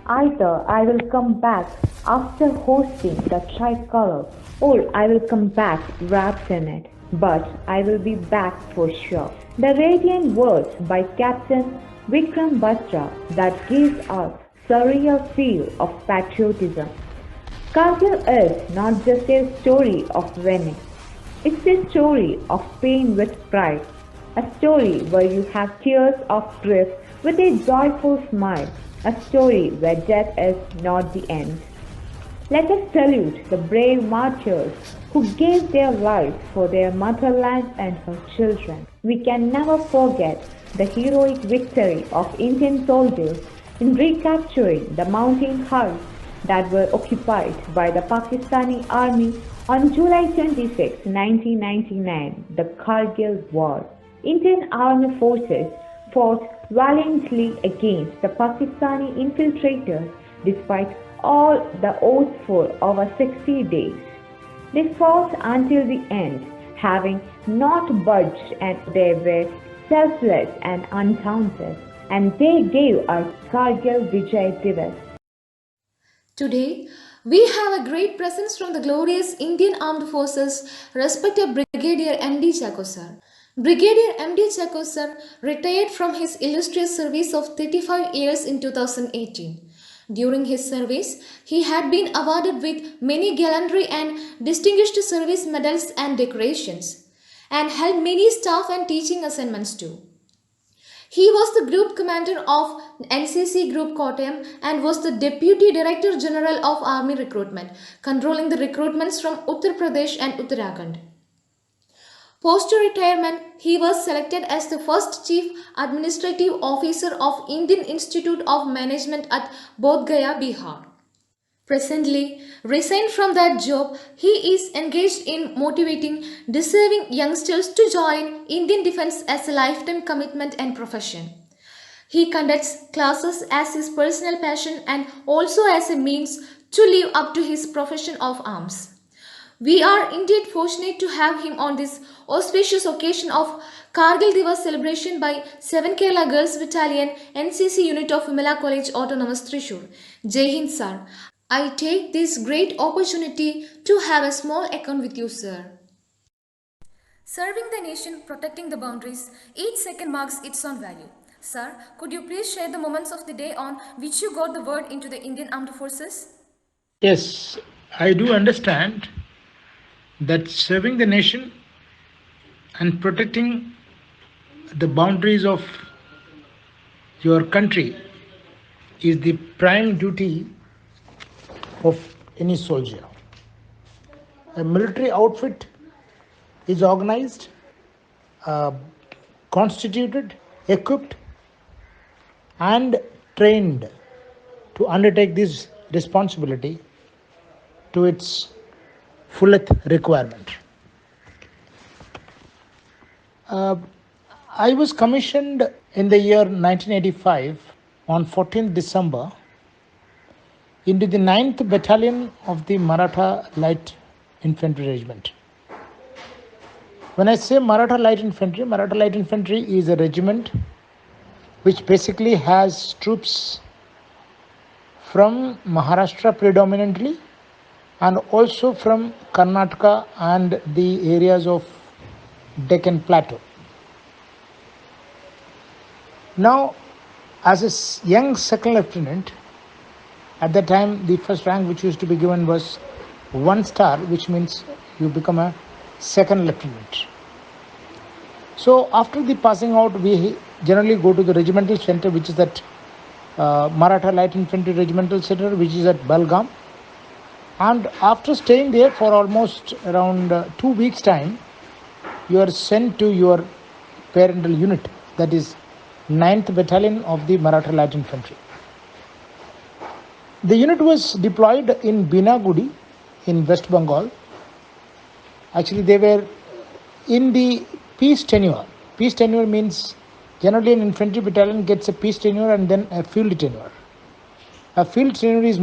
Either I will come back after hosting the tricolor, or I will come back wrapped in it, but I will be back for sure. The radiant words by Captain Vikram Batra that gives us surreal feel of patriotism. Kargil is not just a story of winning, it's a story of pain with pride, a story where you have tears of grief with a joyful smile, a story where death is not the end. Let us salute the brave martyrs who gave their lives for their motherland and her children. We can never forget the heroic victory of Indian soldiers in recapturing the mountain heights that were occupied by the Pakistani army on July 26, 1999, the Kargil War. Indian army forces fought valiantly against the Pakistani infiltrators despite all the odds for over 60 days. They fought until the end, having not budged, and they were selfless and undaunted, and they gave us Kargil Vijay Divas. Today, we have a great presence from the glorious Indian Armed Forces, respected Brigadier M.D. Chako sir. Brigadier M.D. Chako sir retired from his illustrious service of 35 years in 2018. During his service, he had been awarded with many gallantry and distinguished service medals and decorations, and held many staff and teaching assignments too. He was the group commander of NCC Group Kottayam and was the Deputy Director General of Army Recruitment, controlling the recruitments from Uttar Pradesh and Uttarakhand. Post retirement, he was selected as the first Chief Administrative Officer of Indian Institute of Management at Bodh Gaya, Bihar. Presently, resigned from that job, he is engaged in motivating deserving youngsters to join Indian Defence as a lifetime commitment and profession. He conducts classes as his personal passion and also as a means to live up to his profession of arms. We are indeed fortunate to have him on this auspicious occasion of Kargil Divas celebration by 7 Kerala Girls Battalion NCC unit of Vimala College Autonomous Thrissur. Jai Hind sir. I take this great opportunity to have a small account with you, sir. Serving the nation, protecting the boundaries, each second marks its own value. Sir, could you please share the moments of the day on which you got the word into the Indian Armed Forces? Yes, I do understand that serving the nation and protecting the boundaries of your country is the prime duty of any soldier. A military outfit is organized, uh, constituted, equipped, and trained to undertake this responsibility to its fullest requirement. Uh, I was commissioned in the year 1985 on 14th December into the 9th Battalion of the Maratha Light Infantry Regiment. When I say Maratha Light Infantry is a regiment which basically has troops from Maharashtra predominantly and also from Karnataka and the areas of Deccan Plateau. Now, as a young second lieutenant, at that time the first rank which used to be given was 1 star, which means you become a second lieutenant. So after the passing out, we generally go to the regimental center, which is at Maratha Light Infantry Regimental Center, which is at Belgaum. And after staying there for almost around 2 weeks' time, you are sent to your parental unit, that is 9th Battalion of the Maratha Light Infantry. The unit was deployed in Binagudi in West Bengal. Actually, they were in the peace tenure. Peace tenure means generally an infantry battalion gets a peace tenure and then a field tenure. A field tenure is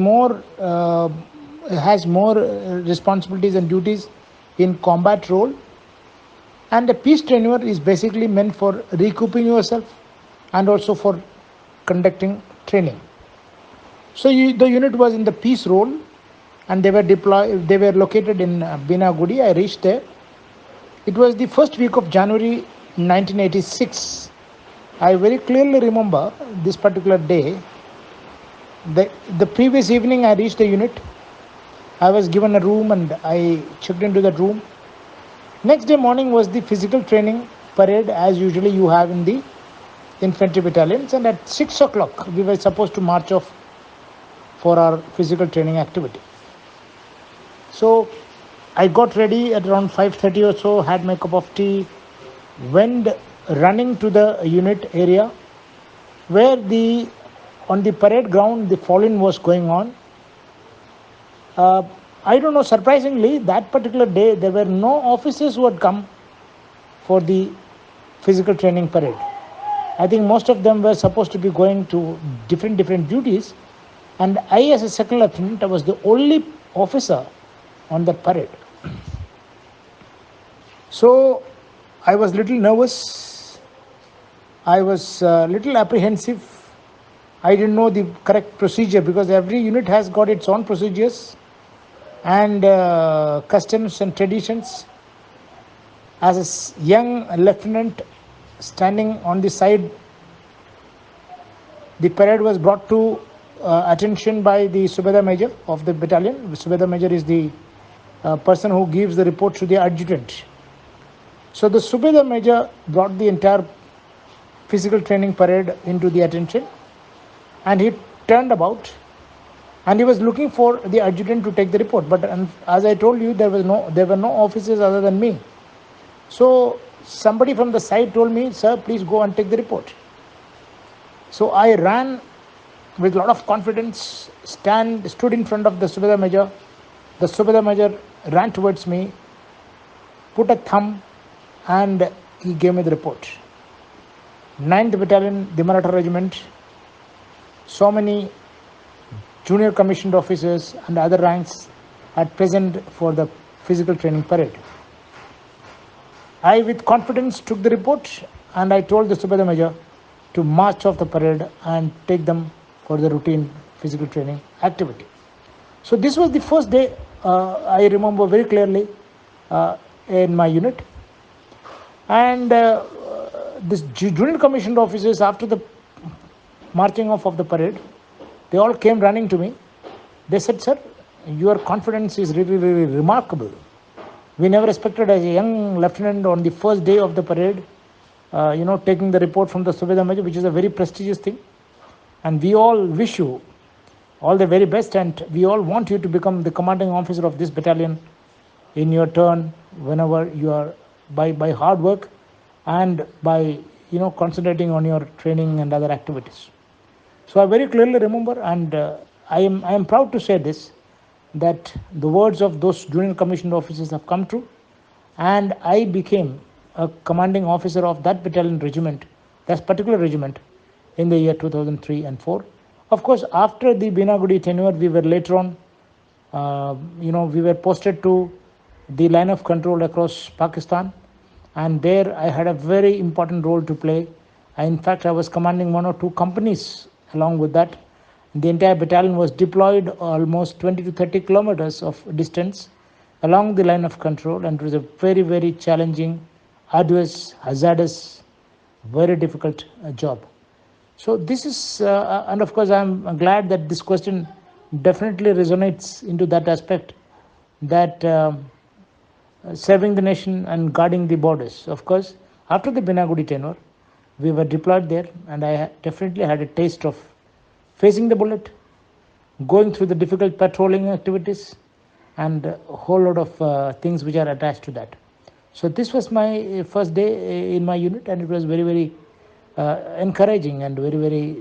has more responsibilities and duties in combat role, and a peace tenure is basically meant for recouping yourself and also for conducting training. So the unit was in the peace role, and they were deployed. They were located in Binagudi. I reached there. It was the first week of January 1986. I very clearly remember this particular day. The previous evening, I reached the unit. I was given a room and I checked into that room. Next day morning was the physical training parade, as usually you have in the infantry battalions, and at 6 o'clock we were supposed to march off for our physical training activity. So I got ready at around 5:30 or so, had my cup of tea, went running to the unit area where on the parade ground the fall-in was going on. I don't know, surprisingly, that particular day there were no officers who had come for the physical training parade. I think most of them were supposed to be going to different duties, and I, as a second lieutenant, I was the only officer on that parade. So I was little nervous. I was little apprehensive. I didn't know the correct procedure, because every unit has got its own procedures and customs and traditions. As a young lieutenant standing on the side, the parade was brought to attention by the Subedar Major of the battalion. The Subedar Major is the person who gives the report to the adjutant. So the Subedar Major brought the entire physical training parade into the attention, and he turned about and he was looking for the adjutant to take the report. But as I told you, there were no officers other than me. So somebody from the side told me, "Sir, please go and take the report." So I ran with a lot of confidence, stood in front of the Subedar Major. The Subedar Major ran towards me, put a thumb, and he gave me the report. 9th Battalion, the Maratha Regiment, so many junior commissioned officers and other ranks had present for the physical training parade. I, with confidence, took the report, and I told the Subedar Major to march off the parade and take them for the routine physical training activity. So this was the first day I remember very clearly in my unit. And this junior commissioned officers, after the marching off of the parade, they all came running to me. They said, "Sir, your confidence is really, really remarkable. We never expected as a young lieutenant on the first day of the parade, taking the report from the Subedar Major, which is a very prestigious thing. And we all wish you all the very best, and we all want you to become the commanding officer of this battalion in your turn, whenever you are, by hard work and by concentrating on your training and other activities." So I very clearly remember, and I am proud to say this, that the words of those junior commissioned officers have come true, and I became a commanding officer of that battalion regiment, that particular regiment, in the year 2003 and 4. Of course, after the Binagudi tenure, we were later on, we were posted to the line of control across Pakistan, and there I had a very important role to play. In fact, I was commanding 1 or 2 companies along with that. The entire battalion was deployed almost 20 to 30 kilometers of distance along the line of control, and it was a very, very challenging, arduous, hazardous, very difficult job. So this is, and of course I'm glad that this question definitely resonates into that aspect, that serving the nation and guarding the borders. Of course, after the Binagudi tenure, we were deployed there, and I definitely had a taste of facing the bullet, going through the difficult patrolling activities, and a whole lot of things which are attached to that. So this was my first day in my unit, and it was very, very encouraging and very, very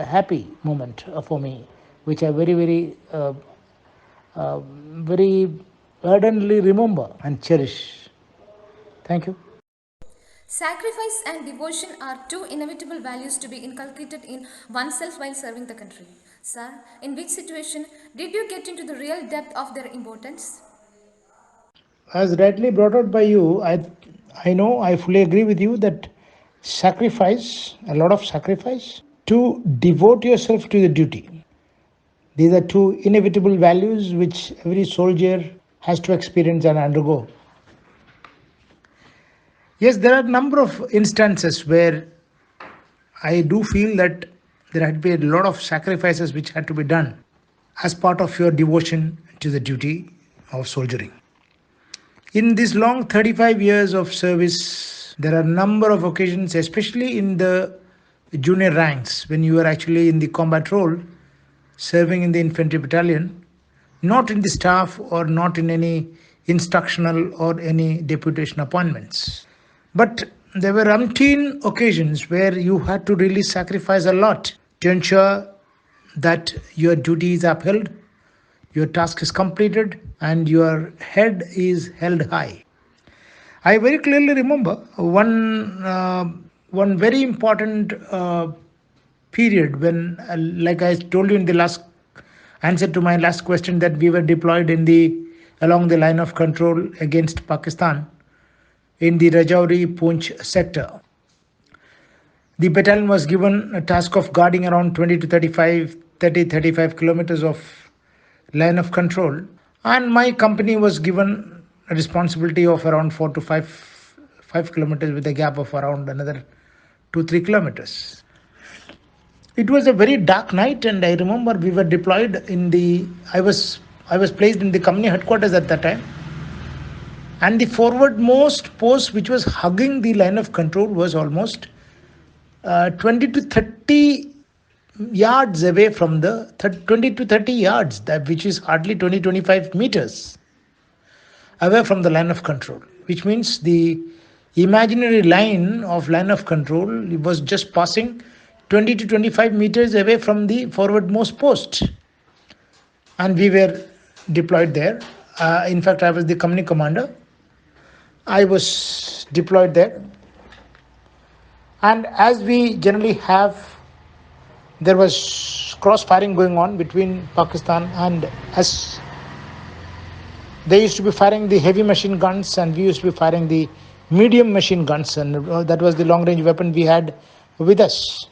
happy moment for me, which I very, very, very ardently remember and cherish. Thank you. Sacrifice and devotion are two inevitable values to be inculcated in oneself while serving the country. Sir, in which situation did you get into the real depth of their importance? As rightly brought out by you, I fully agree with you that sacrifice, a lot of sacrifice, to devote yourself to the duty. These are two inevitable values which every soldier has to experience and undergo. Yes, there are a number of instances where I do feel that there had been a lot of sacrifices which had to be done as part of your devotion to the duty of soldiering. In this long 35 years of service, there are a number of occasions, especially in the junior ranks, when you are actually in the combat role, serving in the infantry battalion, not in the staff or not in any instructional or any deputation appointments. But there were umpteen occasions where you had to really sacrifice a lot to ensure that your duty is upheld, your task is completed, and your head is held high. I very clearly remember one very important period when, like I told you in the last answer to my last question, that we were deployed in the along the line of control against Pakistan in the Rajouri Poonch sector. The battalion was given a task of guarding around 20 to 35 kilometers of line of control, and my company was given a responsibility of around 4 to 5 kilometers with a gap of around another 2-3 kilometers. It was a very dark night, and I remember we were deployed in the. I was placed in the company headquarters at that time, and the forwardmost post, which was hugging the line of control, was almost 20 to 30 yards away from the 20 to 30 yards, that which is hardly 20-25 meters away from the line of control, which means the imaginary line of control was just passing 20 to 25 meters away from the forwardmost post, and we were deployed there. In fact, I was the company commander. I was deployed there, and as we generally have, there was cross firing going on between Pakistan and us. They used to be firing the heavy machine guns, and we used to be firing the medium machine guns, and that was the long range weapon we had with us.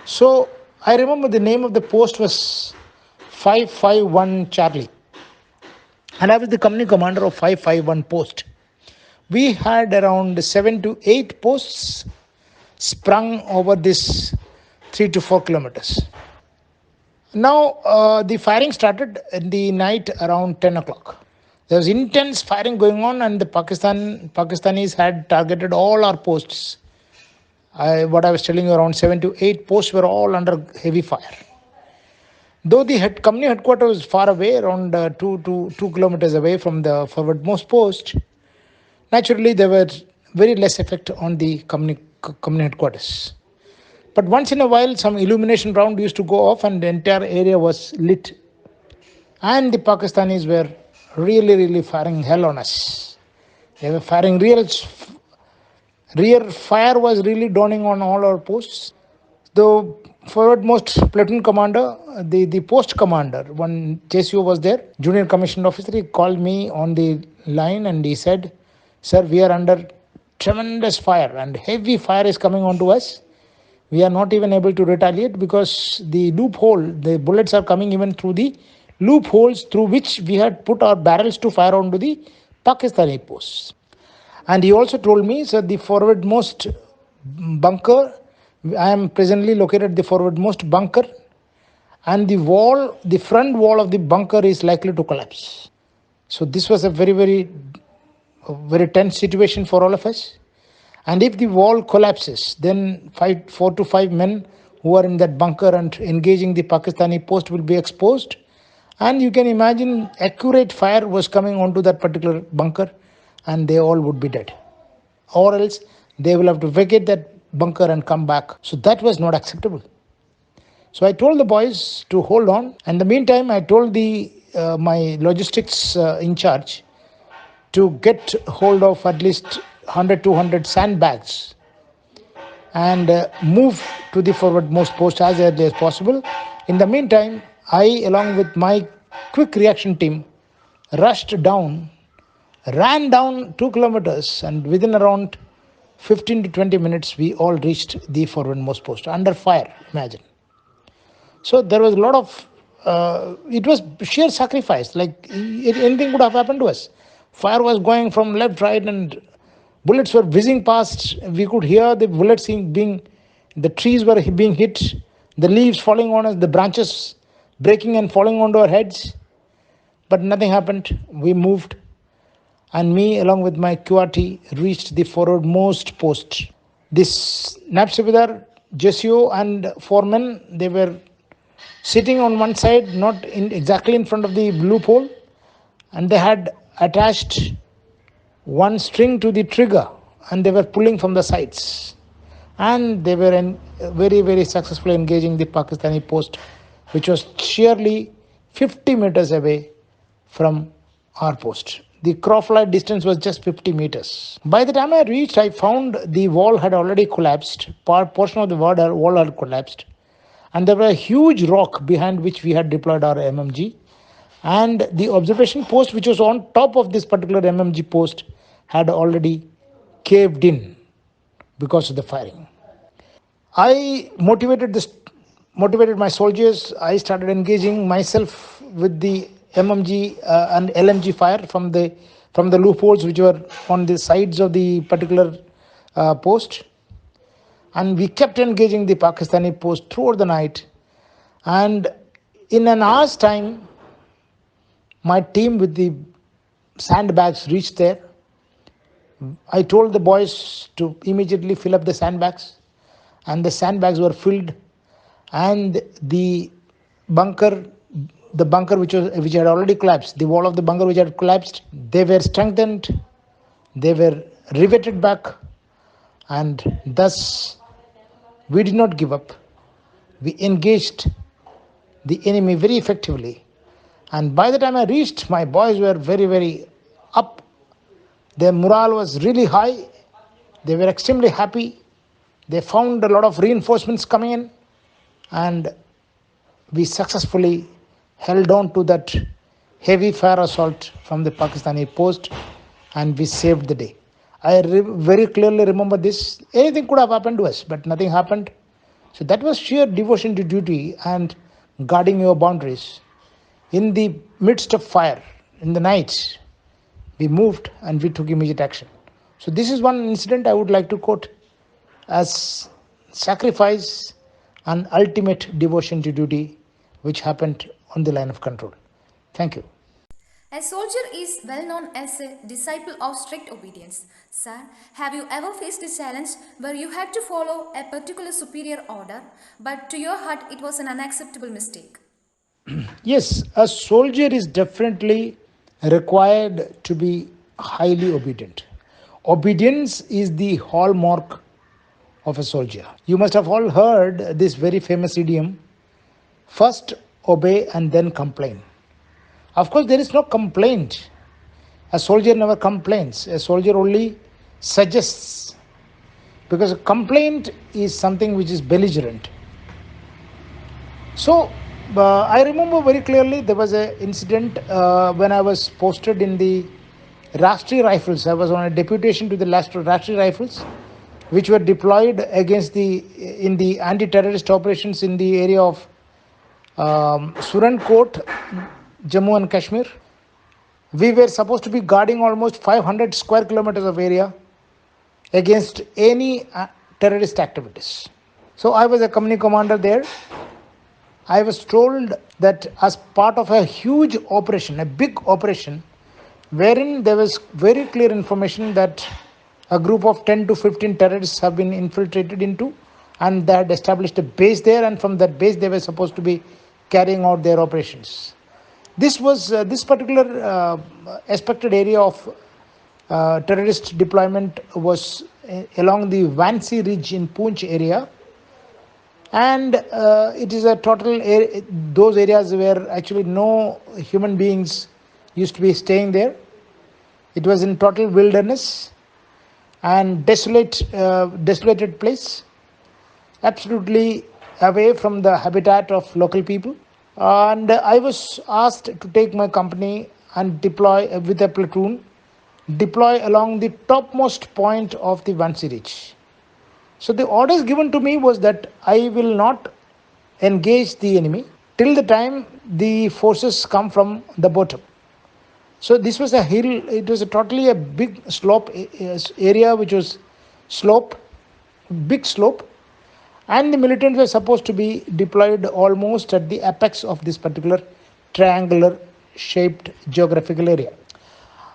So I remember the name of the post was 551 Charlie, and I was the company commander of 551 post. We had around 7 to 8 posts sprung over this 3 to 4 kilometers. Now, the firing started in the night around 10 o'clock. There was intense firing going on, and the Pakistanis had targeted all our posts. What I was telling you, around 7 to 8 posts were all under heavy fire. Though the company headquarters was far away, around 2 kilometers away from the forwardmost post, naturally there were very less effect on the company headquarters. But once in a while, some illumination round used to go off, and the entire area was lit. And the Pakistanis were really firing hell on us. They were firing real fire was really dawning on all our posts. The forwardmost platoon commander, the post commander, one JCO was there, junior commissioned officer. He called me on the line and he said, "Sir, we are under tremendous fire and heavy fire is coming onto us. We are not even able to retaliate because the bullets are coming even through the loopholes through which we had put our barrels to fire onto the Pakistani posts." And he also told me, "Sir, the forwardmost bunker, I am presently located at the forwardmost bunker, and the front wall of the bunker is likely to collapse." So this was a very tense situation for all of us. And if the wall collapses, then 4 to 5 men who are in that bunker and engaging the Pakistani post will be exposed. And you can imagine accurate fire was coming onto that particular bunker, and they all would be dead. Or else they will have to vacate that bunker and come back. So that was not acceptable. So I told the boys to hold on. In the meantime, I told my logistics in charge to get hold of at least 100-200 sandbags and move to the forwardmost post as early as possible. In the meantime, I, along with my quick reaction team, rushed down, ran down 2 kilometers, and within around 15 to 20 minutes, we all reached the forwardmost post under fire, imagine. So there was a lot of, it was sheer sacrifice. Like anything could have happened to us. Fire was going from left, right, and bullets were whizzing past. We could hear the bullets the trees were being hit, the leaves falling on us, the branches breaking and falling onto our heads. But nothing happened. We moved, and me, along with my QRT, reached the forwardmost post. This Nab Subedar, Jesio, and foremen, they were sitting on one side, not exactly in front of the loophole, and they had attached one string to the trigger, and they were pulling from the sides. And they were very, very successfully engaging the Pakistani post, which was sheerly 50 meters away from our post. The crowfly distance was just 50 meters. By the time I reached, I found the wall had already collapsed. Portion of the wall had collapsed. And there was a huge rock behind which we had deployed our MMG. And the observation post, which was on top of this particular MMG post, had already caved in because of the firing. I motivated my soldiers. I started engaging myself with the MMG and LMG fire from the loopholes which were on the sides of the particular post. And we kept engaging the Pakistani post throughout the night. And in an hour's time, my team with the sandbags reached there. I told the boys to immediately fill up the sandbags, and the sandbags were filled, and the bunker which had already collapsed, the wall of the bunker which had collapsed, they were strengthened, they were riveted back, and thus we did not give up. We engaged the enemy very effectively, and by the time I reached, my boys were very, very up. Their morale was really high. They were extremely happy. They found a lot of reinforcements coming in, and we successfully held on to that heavy fire assault from the Pakistani post, and we saved the day. I very clearly remember this. Anything could have happened to us, but nothing happened. So that was sheer devotion to duty and guarding your boundaries. In the midst of fire, in the night, we moved and we took immediate action. So this is one incident I would like to quote as sacrifice and ultimate devotion to duty, which happened on the line of control. Thank you. A soldier is well known as a disciple of strict obedience. Sir, have you ever faced a challenge where you had to follow a particular superior order, but to your heart it was an unacceptable mistake? Yes, a soldier is definitely required to be highly obedient. Obedience is the hallmark of a soldier. You must have all heard this very famous idiom, first obey and then complain. Of course, there is no complaint. A soldier never complains. A soldier only suggests. Because a complaint is something which is belligerent. So, I remember very clearly there was an incident when I was posted in the Rashtriya Rifles. I was on a deputation to the Rashtriya Rifles, which were deployed in the anti-terrorist operations in the area of Surankot, Jammu and Kashmir. We were supposed to be guarding almost 500 square kilometers of area against any terrorist activities. So I was a company commander there. I was told that as part of a huge operation, a big operation, wherein there was very clear information that a group of 10 to 15 terrorists have been infiltrated into, and they had established a base there, and from that base they were supposed to be carrying out their operations. This was this particular expected area of terrorist deployment was along the Vansi Ridge in Poonch area. And it is a total, those areas where actually no human beings used to be staying there. It was in total wilderness and desolated place, absolutely away from the habitat of local people. And I was asked to take my company and deploy with a platoon, deploy along the topmost point of the Vansi Ridge. So the orders given to me was that I will not engage the enemy till the time the forces come from the bottom. So this was a hill, it was a totally a big slope area which was slope, big slope, and the militants were supposed to be deployed almost at the apex of this particular triangular shaped geographical area.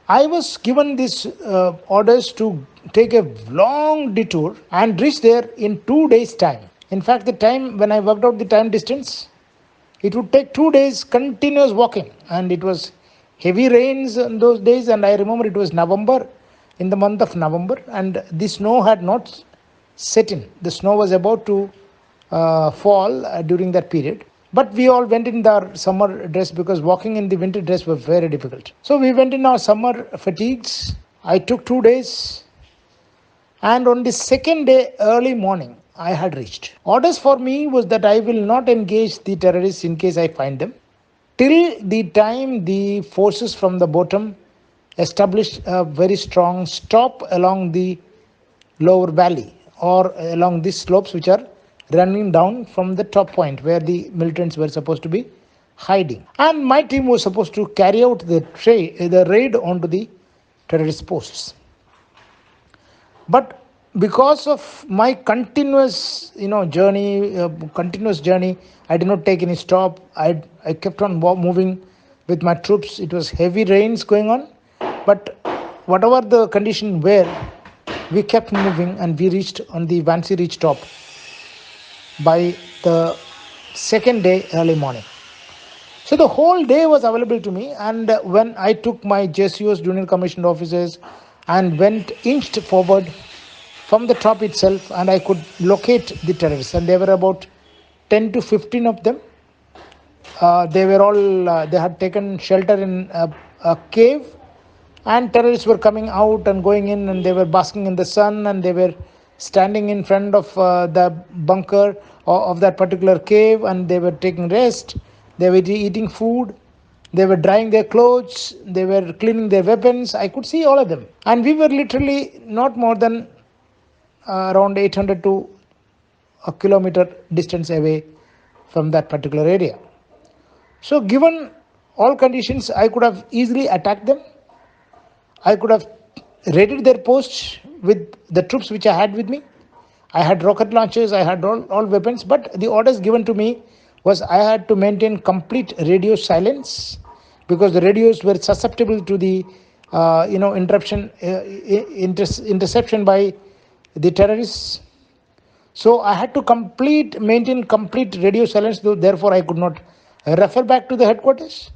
I was given these orders to take a long detour and reach there in 2 days' time. In fact, the time when I worked out the time distance, it would take 2 days continuous walking, and it was heavy rains in those days. And I remember it was November, in the month of November, and the snow had not set in. The snow was about to fall during that period. But we all went in our summer dress because walking in the winter dress was very difficult. So we went in our summer fatigues. I took 2 days. And on the second day, early morning, I had reached. Orders for me was that I will not engage the terrorists in case I find them, till the time the forces from the bottom established a very strong stop along the lower valley or along these slopes which are running down from the top point where the militants were supposed to be hiding. And my team was supposed to carry out the raid onto the terrorist posts. But because of my continuous journey, I did not take any stop. I kept on moving with my troops. It was heavy rains going on, but whatever the condition were, we kept moving, and we reached on the Vansi Ridge top by the second day early morning. So the whole day was available to me, and when I took my JCOs, junior commissioned officers, and inched forward from the top itself, and I could locate the terrorists, and there were about 10 to 15 of them. They had taken shelter in a cave, and terrorists were coming out and going in, and they were basking in the sun, and they were standing in front of the bunker of that particular cave, and they were taking rest. They were eating food. They were drying their clothes. They were cleaning their weapons. I could see all of them. And we were literally not more than around 800 to a kilometer distance away from that particular area. So given all conditions, I could have easily attacked them. I could have raided their posts with the troops which I had with me. I had rocket launchers, I had all weapons, but the orders given to me was I had to maintain complete radio silence because the radios were susceptible to the interception by the terrorists. So I had to maintain complete radio silence, therefore I could not refer back to the headquarters.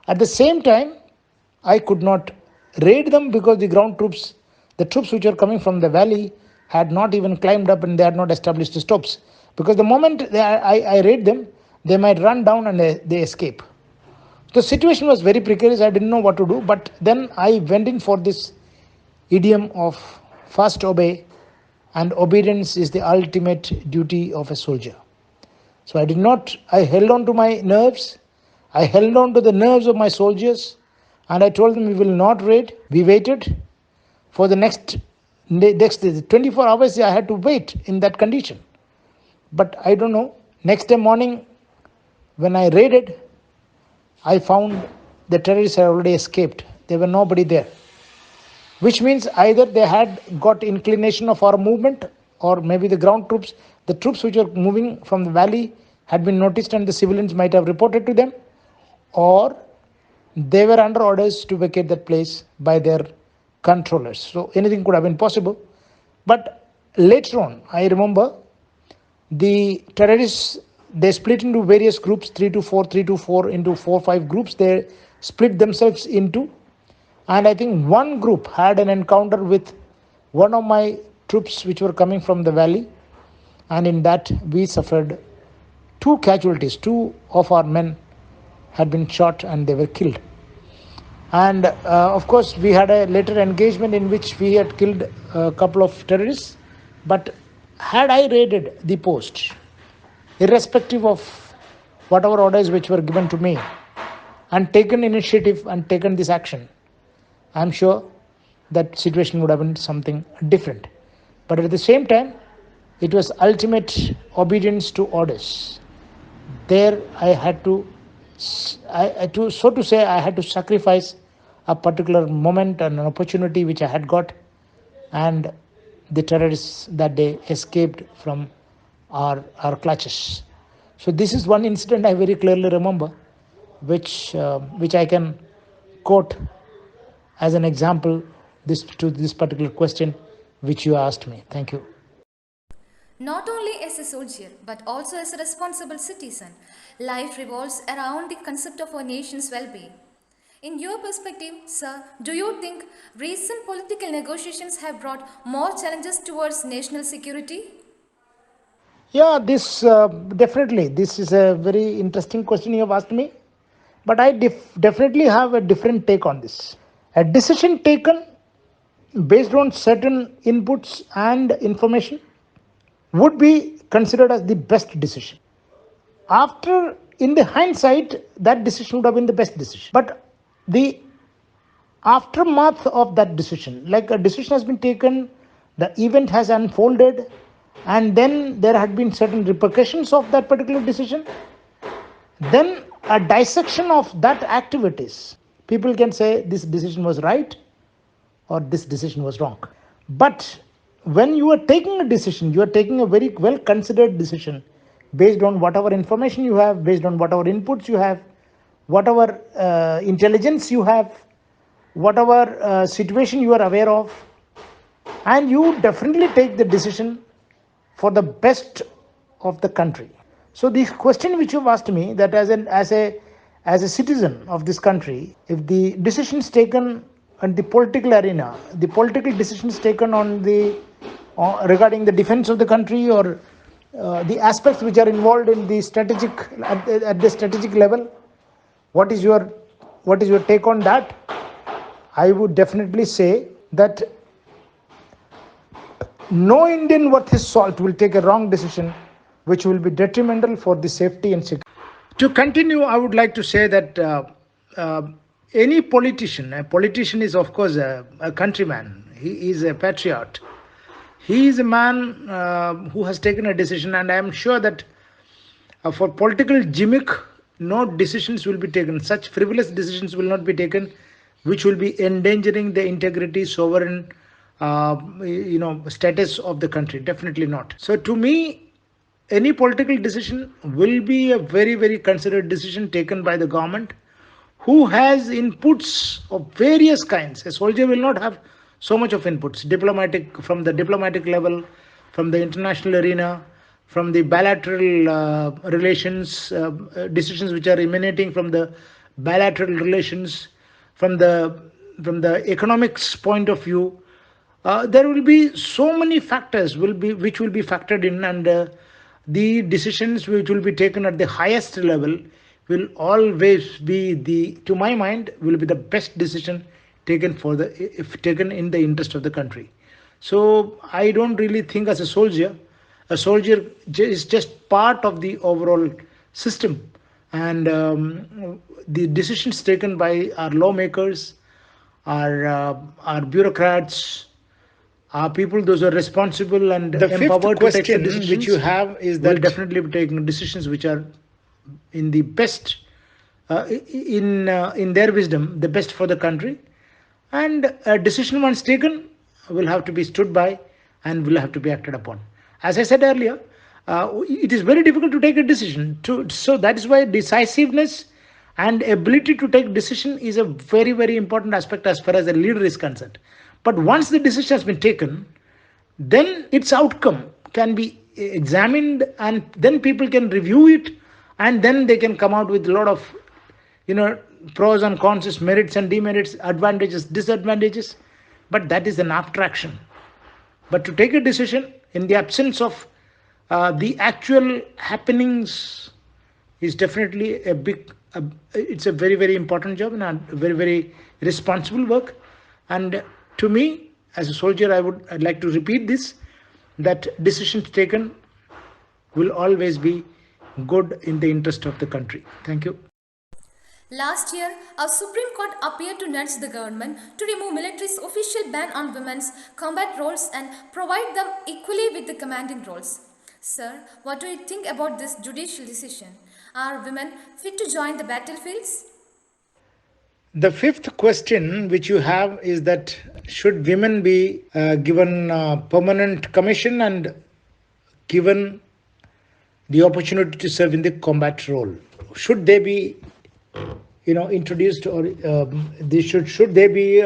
At the same time, I could not raid them because the troops which were coming from the valley had not even climbed up, and they had not established the stops. Because the moment I raid them, they might run down and they escape. The situation was very precarious. I didn't know what to do. But then I went in for this idiom of first obey, and obedience is the ultimate duty of a soldier. So I held on to my nerves. I held on to the nerves of my soldiers, and I told them we will not raid. We waited for the next 24 hours. I had to wait in that condition. But I don't know. Next day morning, when I raided, I found the terrorists had already escaped. There were nobody there. Which means either they had got inclination of our movement, or maybe the troops which were moving from the valley had been noticed and the civilians might have reported to them, or they were under orders to vacate that place by their controllers. So anything could have been possible. But later on, I remember the terrorists, they split into various groups, 3 to 4 into 4-5 groups. They split themselves into, and I think one group had an encounter with one of my troops which were coming from the valley, and in that we suffered 2 casualties. 2 of our men had been shot and they were killed. And of course, we had a later engagement in which we had killed a couple of terrorists. But had I raided the post, irrespective of whatever orders which were given to me, and taken initiative and taken this action, I'm sure that situation would have been something different. But at the same time, it was ultimate obedience to orders. there I had to, so to say, I had to sacrifice a particular moment and an opportunity which I had got, and the terrorists that day escaped from our clutches. So this is one incident I very clearly remember, which I can quote as an example this particular question which you asked me. Thank you. Not only as a soldier, but also as a responsible citizen, life revolves around the concept of our nation's well-being. In your perspective, sir, do you think recent political negotiations have brought more challenges towards national security? Yeah, this definitely. This is a very interesting question you have asked me, but I definitely have a different take on this. A decision taken based on certain inputs and information would be considered as the best decision. After, in the hindsight, that decision would have been the best decision. But the aftermath of that decision, like a decision has been taken, the event has unfolded, and then there had been certain repercussions of that particular decision, then a dissection of that activities, people can say this decision was right or this decision was wrong. But when you are taking a decision, you are taking a very well considered decision based on whatever information you have, based on whatever inputs you have, whatever intelligence you have, whatever situation you are aware of, and you definitely take the decision for the best of the country. So the question which you've asked me, that as a citizen of this country, if the decisions taken in the political arena, the political decisions taken on the regarding the defense of the country, or the aspects which are involved in the strategic at the strategic level, what is your take on that? I would definitely say that no Indian worth his salt will take a wrong decision which will be detrimental for the safety and security. To continue, I would like to say that uh, any politician, a politician is of course a countryman. He is a patriot. He is a man who has taken a decision, and I am sure that for political gimmick, no decisions will be taken. Such frivolous decisions will not be taken, which will be endangering the integrity, sovereign, status of the country. Definitely not. So, to me, any political decision will be a very, very considered decision taken by the government, who has inputs of various kinds. A soldier will not have so much of inputs, diplomatic, from the diplomatic level, from the international arena, from the bilateral relations, decisions which are emanating from the bilateral relations, from the economics point of view. There will be so many factors which will be factored in, and the decisions which will be taken at the highest level will always be, to my mind, will be the best decision taken if taken in the interest of the country. So I don't really think as a soldier is just part of the overall system, and the decisions taken by our lawmakers, our bureaucrats, are people those are responsible and the empowered to take the decisions which you have is that will definitely be taking decisions which are in the best, in their wisdom, the best for the country. And a decision once taken will have to be stood by and will have to be acted upon. As I said earlier, it is very difficult to take a decision. So that is why decisiveness and ability to take decision is a very, very important aspect as far as the leader is concerned. But once the decision has been taken, then its outcome can be examined, and then people can review it, and then they can come out with a lot of, pros and cons, merits and demerits, advantages, disadvantages. But that is an abstraction. But to take a decision in the absence of the actual happenings is definitely it's a very, very important job and a very, very responsible work. And to me, as a soldier, I'd like to repeat this, that decisions taken will always be good in the interest of the country. Thank you. Last year, our Supreme Court appeared to nudge the government to remove military's official ban on women's combat roles and provide them equally with the commanding roles. Sir, what do you think about this judicial decision? Are women fit to join the battlefields? The fifth question which you have is that should women be given permanent commission and given the opportunity to serve in the combat role? Should they be, introduced, or they should they be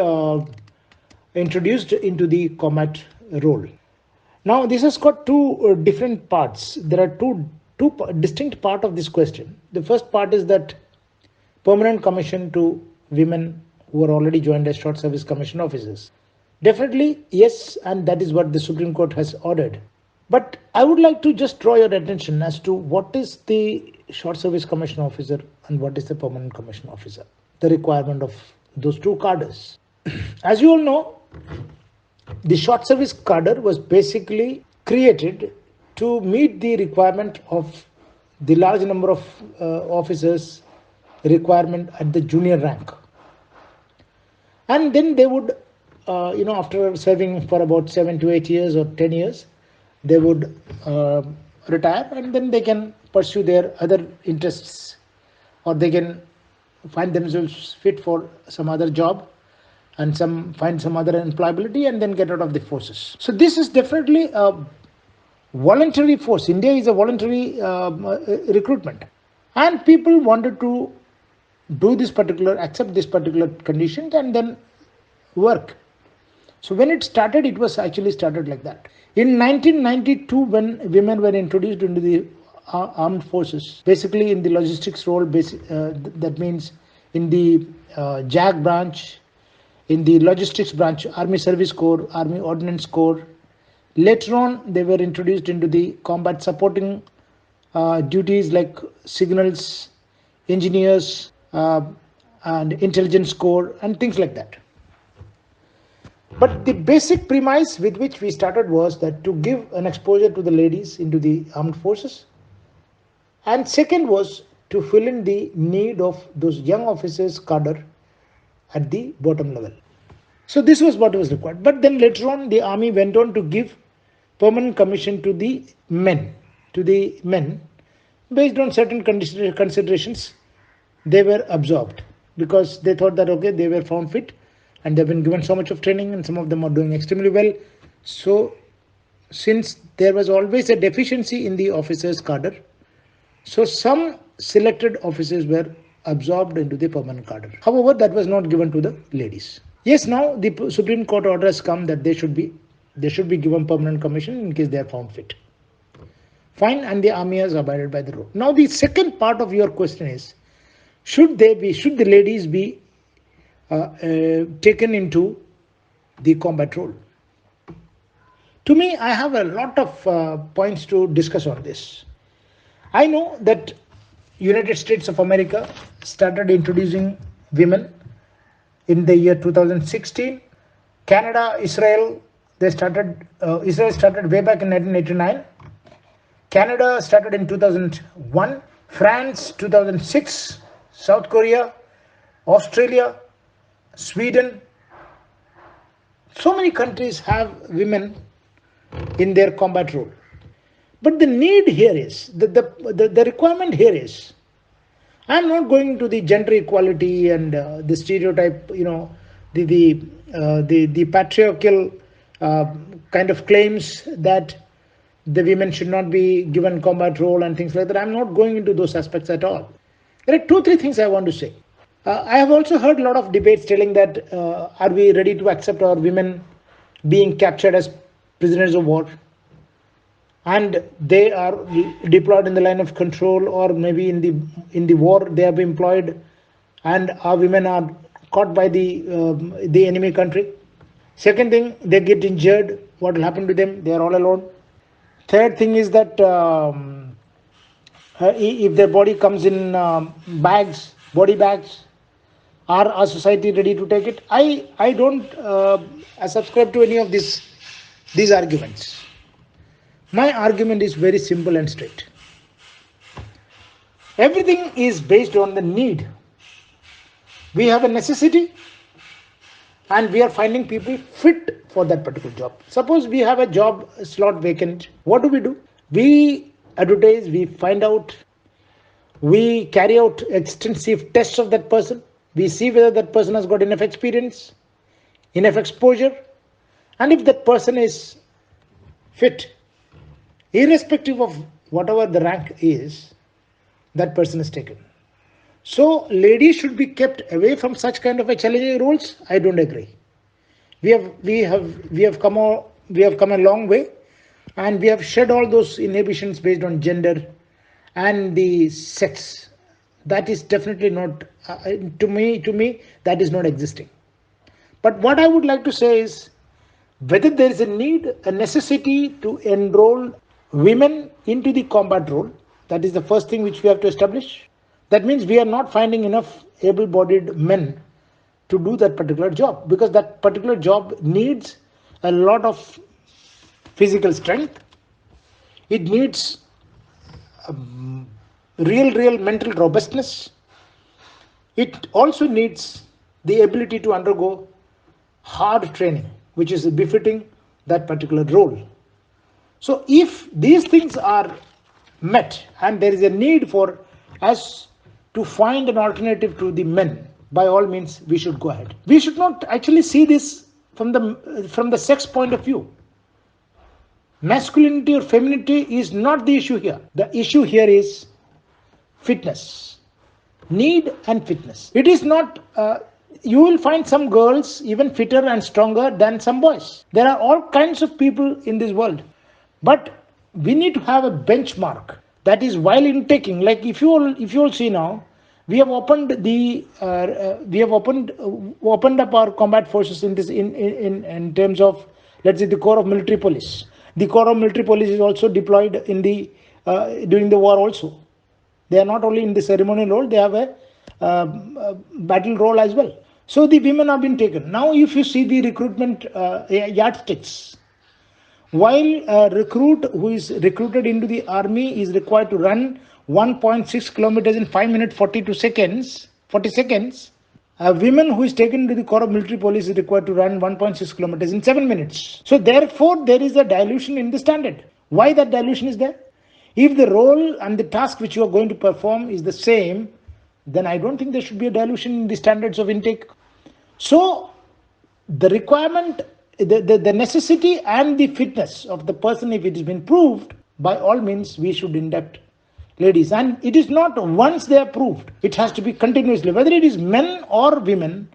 introduced into the combat role? Now, this has got two different parts. There are two distinct part of this question. The first part is that permanent commission to women who are already joined as short service commission officers. Definitely, yes, and that is what the Supreme Court has ordered. But I would like to just draw your attention as to what is the short service commission officer and what is the permanent commission officer, the requirement of those two cadres. As you all know, the short service cadre was basically created to meet the requirement of the large number of officers requirement at the junior rank. And then they would, after serving for about 7 to 8 years or 10 years, they would retire, and then they can pursue their other interests, or they can find themselves fit for some other job and find some other employability and then get out of the forces. So this is definitely a voluntary force. India is a voluntary recruitment, and people wanted to accept this particular conditions and then work. So when it started, it was actually started like that. In 1992, when women were introduced into the armed forces, basically in the logistics role, that means in the JAG branch, in the logistics branch, Army Service Corps, Army Ordnance Corps. Later on, they were introduced into the combat supporting duties like signals, engineers, and intelligence corps, and things like that. But the basic premise with which we started was that to give an exposure to the ladies into the armed forces, and second was to fill in the need of those young officers cadre at the bottom level. So this was what was required. But then later on, the army went on to give permanent commission to the men, based on certain considerations. They were absorbed because they thought that, okay, they were found fit and they've been given so much of training and some of them are doing extremely well. So since there was always a deficiency in the officers cadre, so some selected officers were absorbed into the permanent cadre. However, that was not given to the ladies. Yes, now the Supreme Court order has come that they should be given permanent commission in case they are found fit. Fine, and the army has abided by the rule. Now the second part of your question is, should the ladies be taken into the combat role? To me, I have a lot of points to discuss on this. I know that United States of America started introducing women in the year 2016. Canada, Israel, Israel started way back in 1989. Canada started in 2001. France, 2006. South Korea, Australia, Sweden. So many countries have women in their combat role. But the need here is, the requirement here is, I am not going to the gender equality and the stereotype, the patriarchal kind of claims that the women should not be given combat role and things like that. I am not going into those aspects at all. There are 2-3 things I want to say. I have also heard a lot of debates telling that are we ready to accept our women being captured as prisoners of war, and they are deployed in the line of control, or maybe in the war they have been employed, and our women are caught by the enemy country. Second thing, they get injured. What will happen to them? They are all alone. Third thing is that if their body comes in body bags, are our society ready to take it? I don't subscribe to any of these arguments. My argument is very simple and straight. Everything is based on the need. We have a necessity and we are finding people fit for that particular job. Suppose we have a job slot vacant. What do? We advertise, we find out We carry out extensive tests of that person. We see whether that person has got enough experience, enough exposure, and if that person is fit, irrespective of whatever the rank is, that person is taken. So ladies should be kept away from such kind of a challenging roles. I don't agree. We have come a long way, and we have shed all those inhibitions based on gender and the sex. That is definitely not to me that is not existing. But what I would like to say is whether there is a necessity to enroll women into the combat role. That is the first thing which we have to establish. That means we are not finding enough able-bodied men to do that particular job, because that particular job needs a lot of physical strength. It needs real mental robustness. It also needs the ability to undergo hard training, which is befitting that particular role. So if these things are met and there is a need for us to find an alternative to the men, by all means we should go ahead. We should not actually see this from the sex point of view. Masculinity or femininity is not the issue here. The issue here is fitness, need and fitness. It is not, you will find some girls even fitter and stronger than some boys. There are all kinds of people in this world. But we need to have a benchmark. That is, while intaking, like if you all see now, we have opened up our combat forces in terms of, let's say, the Corps of Military Police. The Corps of Military Police is also deployed in the during the war also. They are not only in the ceremonial role, they have a battle role as well. So the women have been taken. Now if you see the recruitment yardsticks, while a recruit who is recruited into the army is required to run 1.6 kilometers in 5 minutes 40 seconds, a woman who is taken to the Corps of Military Police is required to run 1.6 kilometers in 7 minutes. So therefore, there is a dilution in the standard. Why that dilution is there? If the role and the task which you are going to perform is the same, then I don't think there should be a dilution in the standards of intake. So the requirement, the necessity and the fitness of the person, if it has been proved, by all means we should induct ladies. And it is not once they are proved, it has to be continuously. Whether it is men or women,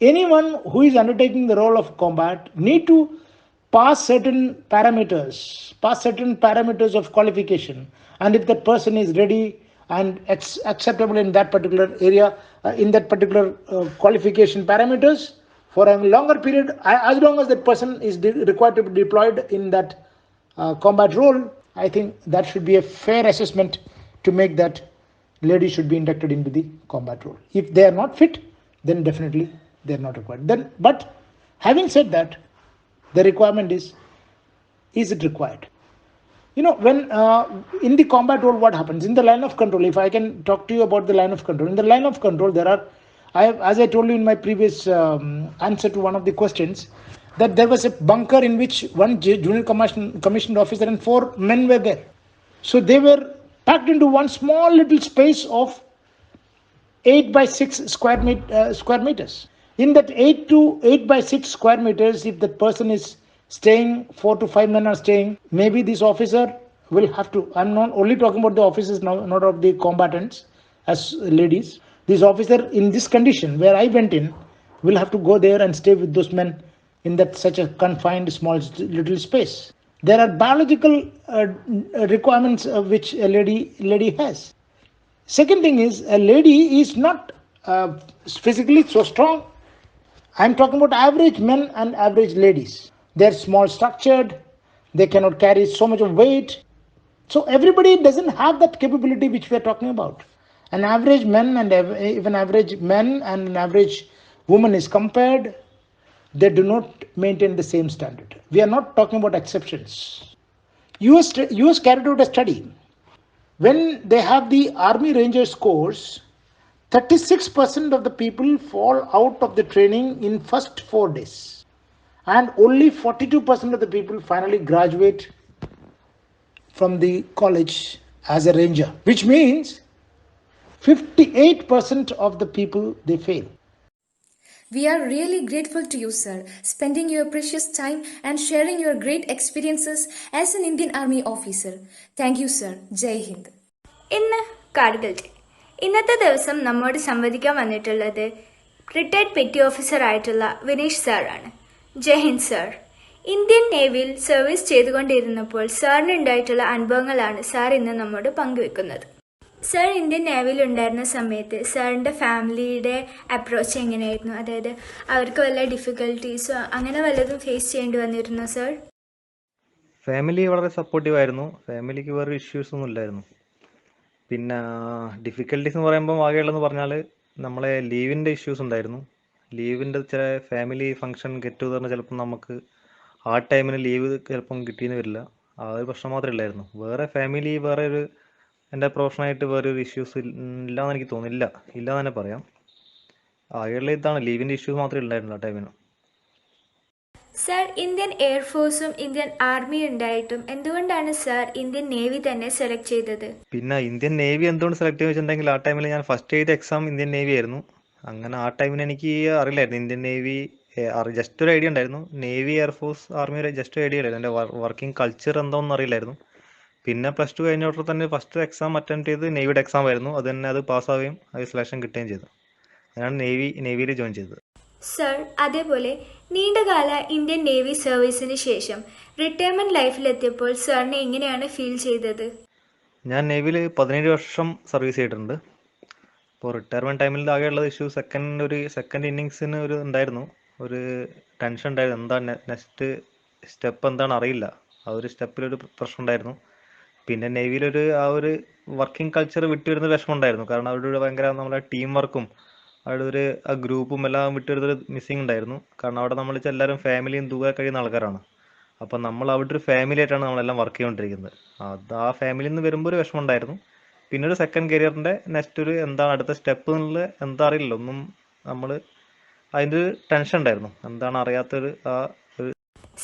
anyone who is undertaking the role of combat need to pass certain parameters of qualification. And if that person is ready and acceptable in that particular area, in that particular qualification parameters, for a longer period, as long as that person is required to be deployed in that combat role, I think that should be a fair assessment to make that ladies should be inducted into the combat role. If they are not fit, then definitely they are not required. But having said that, the requirement is it required? You know, when in the combat role, what happens? In the line of control, if I can talk to you about the line of control. In the line of control, there are, as I told you in my previous answer to one of the questions, that there was a bunker in which one junior commissioned officer and 4 men were there. So they were packed into one small little space of 8 by 6 square meters. In that 8 by 6 square meters, if that person is staying, 4 to 5 men are staying, maybe this officer will have to, I'm not only talking about the officers now, not of the combatants as ladies. This officer in this condition where I went in will have to go there and stay with those men in that such a confined small little space. There are biological requirements which a lady has. Second thing is, a lady is not physically so strong. I'm talking about average men and average ladies. They're small structured, they cannot carry so much of weight. So everybody doesn't have that capability which we are talking about. An average man and even average man and an average woman is compared, they do not maintain the same standard. We are not talking about exceptions. US carried out a study. When they have the Army Rangers course, 36% of the people fall out of the training in first 4 days. And only 42% of the people finally graduate from the college as a ranger. Which means 58% of the people, they fail. We are really grateful to you, sir, spending your precious time and sharing your great experiences as an Indian Army officer. Thank you, sir. Jai Hind. ഇന്ന് Kargil day. ഇന്നത്തെ ദിവസം നമ്മോട് സംവദിക്കാൻ വന്നിട്ടുള്ളത് retired petty officer ആയിട്ടുള്ള വിനീഷ് സാറാണ്. ജയ് Hind sir. Indian നേവിയിൽ service ചെയ്തുകൊണ്ടിരുന്നപ്പോൾ സാറിന് ഉണ്ടായിട്ടുള്ള അനുഭവങ്ങളാണ് സാർ ഇന്ന് നമ്മോട് പങ്കുവെക്കുന്നത്. സാർ ഇന്ത്യൻ നേവിയിൽ ഉണ്ടായിരുന്ന സമയത്ത് സാറിൻ്റെ ഫാമിലിയുടെ അപ്രോച്ച് എങ്ങനെയായിരുന്നു? അതായത് അവർക്ക് വല്ല ഡിഫിക്കൽട്ടീസോ അങ്ങനെ വല്ലതും ഫേസ് ചെയ്യേണ്ടി വന്നിരുന്നോ സാർ? ഫാമിലി വളരെ സപ്പോർട്ടീവ് ആയിരുന്നു. ഫാമിലിക്ക് വേറെ ഇഷ്യൂസ് ഒന്നും ഇല്ലായിരുന്നു. പിന്നെ ഡിഫിക്കൽട്ടീസ് എന്ന് പറയുമ്പോൾ ആകെയുള്ളതെന്ന് പറഞ്ഞാൽ നമ്മളെ ലീവിൻ്റെ ഇഷ്യൂസ് ഉണ്ടായിരുന്നു. ലീവിൻ്റെ ചില ഫാമിലി ഫംഗ്ഷൻ ഗെറ്റ് ടുഗദറിന് ചിലപ്പം നമുക്ക് ആ ടൈമിന് ലീവ് ചിലപ്പം കിട്ടിയെന്ന് വരില്ല. ആ ഒരു പ്രശ്നം മാത്രമേ ഇല്ലായിരുന്നു. വേറെ ഫാമിലി വേറെ ഒരു എൻ്റെ പ്രൊഫഷനായിട്ട് വേറൊരു ഇഷ്യൂസ് ഇല്ലയെന്ന് എനിക്ക് തോന്നുന്നില്ല, ഇല്ലയെന്ന് തന്നെ പറയാം. ആകെയുള്ള ഇതാണ്, ലീവിൻ്റെ ഇഷ്യൂസ് മാത്രമേ ഉണ്ടായിരുന്നില്ല ആ ടൈമിന്. സാർ, ഇന്ത്യൻ എയർഫോഴ്സും ഇന്ത്യൻ ആർമി ഉണ്ടായിട്ടും എന്തുകൊണ്ടാണ് സാർ ഇന്ത്യൻ നേവി തന്നെ സെലക്ട് ചെയ്തത്? പിന്നെ ഇന്ത്യൻ നേവി എന്തുകൊണ്ട് സെലക്ട് ചെയ്ത് വെച്ചിട്ടുണ്ടെങ്കിൽ ആ ടൈമിൽ ഞാൻ ഫസ്റ്റ് എഴുതിയ എക്സാം ഇന്ത്യൻ നേവി ആയിരുന്നു. അങ്ങനെ ആ ടൈമിന് എനിക്ക് അറിയില്ലായിരുന്നു ഇന്ത്യൻ നേവി, ജസ്റ്റ് ഒരു ഐഡിയ ഉണ്ടായിരുന്നു. നേവി, എയർഫോഴ്സ്, ആർമി വരെ ജസ്റ്റ് ഒരു ഐഡിയ ഇല്ലായിരുന്നു. എൻ്റെ വർക്കിംഗ് കൾച്ചർ എന്താണെന്ന് അറിയില്ലായിരുന്നു. പിന്നെ പ്ലസ് ടു കഴിഞ്ഞ ഉടനെ തന്നെ ഫസ്റ്റ് എക്സാം അറ്റൻഡ് ചെയ്ത് നേവിയുടെ എക്സാം ആയിരുന്നു. അത് തന്നെ അത് പാസ്സാവുകയും അത് സെലക്ഷൻ കിട്ടുകയും ചെയ്തു. ഞാൻ നേവിയിൽ ജോയിൻ ചെയ്തത്. സർ, അതേപോലെ നീണ്ടകാല ഇന്ത്യൻ നേവി സർവീസിന് ശേഷം റിട്ടയർമെന്റ് ലൈഫിലെത്തിയപ്പോൾ സാറിനെ എങ്ങനെയാണ് ഫീൽ ചെയ്തത്? ഞാൻ നേവിയിൽ 17 വർഷം സർവീസ് ചെയ്തിട്ടുണ്ട്. ഇപ്പോൾ റിട്ടയർമെൻറ്റ് ടൈമിൽ ആകെയുള്ളത് ഇഷ്യൂ സെക്കൻഡ് ഇന്നിങ്സിന് ഒരു ഉണ്ടായിരുന്നു, ഒരു ടെൻഷൻ ഉണ്ടായിരുന്നു. എന്താ നെക്സ്റ്റ് സ്റ്റെപ്പ് എന്താണ് അറിയില്ല. ആ ഒരു സ്റ്റെപ്പിലൊരു പ്രശ്നം ഉണ്ടായിരുന്നു. പിന്നെ നേവിയിലൊരു ആ ഒരു വർക്കിംഗ് കൾച്ചർ വിട്ടുവരുന്ന വിഷമം ഉണ്ടായിരുന്നു. കാരണം അവിടെ ഒരു ഭയങ്കര നമ്മളെ ടീം വർക്കും അവിടെ ഒരു ആ ഗ്രൂപ്പും എല്ലാം വിട്ടുവരുന്നൊരു മിസ്സിങ് ഉണ്ടായിരുന്നു. കാരണം അവിടെ നമ്മൾ എല്ലാവരും ഫാമിലിയും ദൂരെ കഴിയുന്ന ആൾക്കാരാണ്. അപ്പം നമ്മൾ അവിടെ ഒരു ഫാമിലി ആയിട്ടാണ് നമ്മളെല്ലാം വർക്ക് ചെയ്തുകൊണ്ടിരിക്കുന്നത്. അത് ആ ഫാമിലിയിൽ നിന്ന് വരുമ്പോൾ ഒരു വിഷമം ഉണ്ടായിരുന്നു. പിന്നെ ഒരു സെക്കൻഡ് കരിയറിൻ്റെ നെക്സ്റ്റ് ഒരു എന്താണ് അടുത്ത സ്റ്റെപ്പ് എന്നുള്ളത് എന്താ അറിയില്ല, ഒന്നും നമ്മൾ അതിൻ്റെ ഒരു ടെൻഷൻ ഉണ്ടായിരുന്നു, എന്താണ് അറിയാത്തൊരു ആ ഒരു.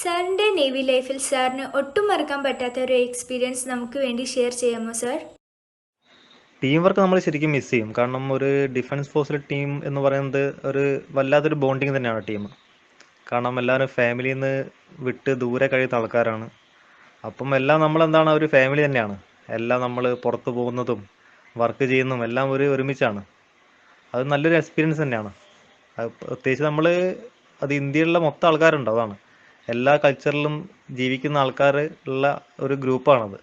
സാറിൻ്റെ നേവി ലൈഫിൽ സാറിന് ഒട്ടും മറക്കാൻ പറ്റാത്ത ഒരു എക്സ്പീരിയൻസ് നമുക്ക് വേണ്ടി ഷെയർ ചെയ്യാമോ സാർ? ടീം വർക്ക് നമ്മൾ ശരിക്കും മിസ് ചെയ്യും. കാരണം ഒരു ഡിഫൻസ് ഫോഴ്സിലെ ടീം എന്ന് പറയുന്നത് ഒരു വല്ലാത്തൊരു ബോണ്ടിങ് തന്നെയാണ് ടീം. കാരണം എല്ലാവരും ഫാമിലിയിൽ നിന്ന് വിട്ട് ദൂരെ കഴിയുന്ന ആൾക്കാരാണ്. അപ്പം എല്ലാം നമ്മളെന്താണ് ഒരു ഫാമിലി തന്നെയാണ്. എല്ലാം നമ്മൾ പുറത്ത് പോകുന്നതും വർക്ക് ചെയ്യുന്നതും എല്ലാം ഒരുമിച്ചാണ്. അത് നല്ലൊരു എക്സ്പീരിയൻസ് തന്നെയാണ്. അത് പ്രത്യേകിച്ച് നമ്മൾ അത് ഇന്ത്യയിലുള്ള മൊത്തം ആൾക്കാരുണ്ട്, അതാണ് എല്ലാ കൾച്ചറിലും ജീവിക്കുന്ന ആൾക്കാർ ഉള്ള ഒരു ഗ്രൂപ്പാണത്.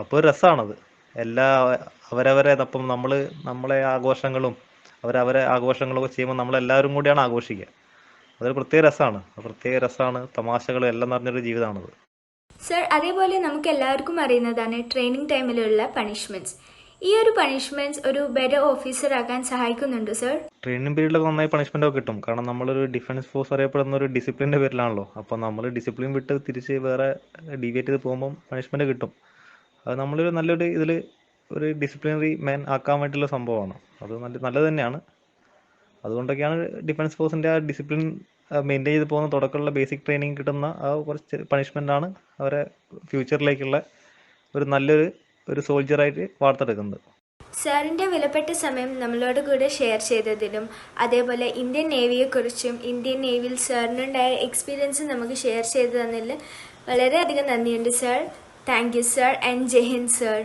അപ്പോൾ രസമാണത്. എല്ലാ അവരവരെ അപ്പം നമ്മളെ ആഘോഷങ്ങളും അവരവരെ ആഘോഷങ്ങളൊക്കെ ചെയ്യുമ്പോൾ നമ്മളെല്ലാവരും കൂടിയാണ് ആഘോഷിക്കുക. അതൊരു പ്രത്യേക രസമാണ്. തമാശകളും എല്ലാം നിറഞ്ഞൊരു ജീവിതമാണത്. സർ, അതേപോലെ നമുക്ക് എല്ലാവർക്കും അറിയുന്നതാണ് ട്രെയിനിങ് ടൈമിലുള്ള പണിഷ്മെന്റ്സ്. ഈ ഒരു പണിഷ്മെന്റ്സ് ഒരു ബെറ്റർ ഓഫീസർ ആക്കാൻ സഹായിക്കുന്നുണ്ടോ സർ? ട്രെയിനിങ് പീരീഡിലൊക്കെ നന്നായി പണിഷ്മെൻ്റ് ഒക്കെ കിട്ടും. കാരണം നമ്മളൊരു ഡിഫൻസ് ഫോഴ്സ് അറിയപ്പെടുന്ന ഒരു ഡിസിപ്ലിൻ്റെ പേരിലാണല്ലോ. അപ്പോൾ നമ്മൾ ഡിസിപ്ലിൻ വിട്ട് തിരിച്ച് വേറെ ഡീവിയേറ്റ് ചെയ്ത് പോകുമ്പം പണിഷ്മെൻറ്റ് കിട്ടും. അത് നമ്മളൊരു നല്ലൊരു ഇതിൽ ഒരു ഡിസിപ്ലിനറി മാൻ ആക്കാൻ വേണ്ടിയിട്ടുള്ള സംഭവമാണ്. അത് നല്ലത് തന്നെയാണ്. അതുകൊണ്ടൊക്കെയാണ് ഡിഫൻസ് ഫോഴ്സിൻ്റെ ആ ഡിസിപ്ലിൻ മെയിൻറ്റെയിൻ ചെയ്ത് പോകുന്ന തുടക്കമുള്ള ബേസിക് ട്രെയിനിങ് കിട്ടുന്ന ആ കുറച്ച് പണിഷ്മെൻ്റാണ് അവരെ ഫ്യൂച്ചറിലേക്കുള്ള ഒരു നല്ലൊരു സോൾജറായിട്ട് വാർത്തെടുക്കുന്നത്. സാറിൻ്റെ വിലപ്പെട്ട സമയം നമ്മളോട് കൂടെ ഷെയർ ചെയ്തതിനും അതേപോലെ ഇന്ത്യൻ നേവിയെക്കുറിച്ചും ഇന്ത്യൻ നേവിയിൽ സാറിനുണ്ടായ എക്സ്പീരിയൻസ് നമുക്ക് ഷെയർ ചെയ്തു തന്നതിൽ വളരെയധികം നന്ദിയുണ്ട് sir. Thank you sir and Jai Hind sir.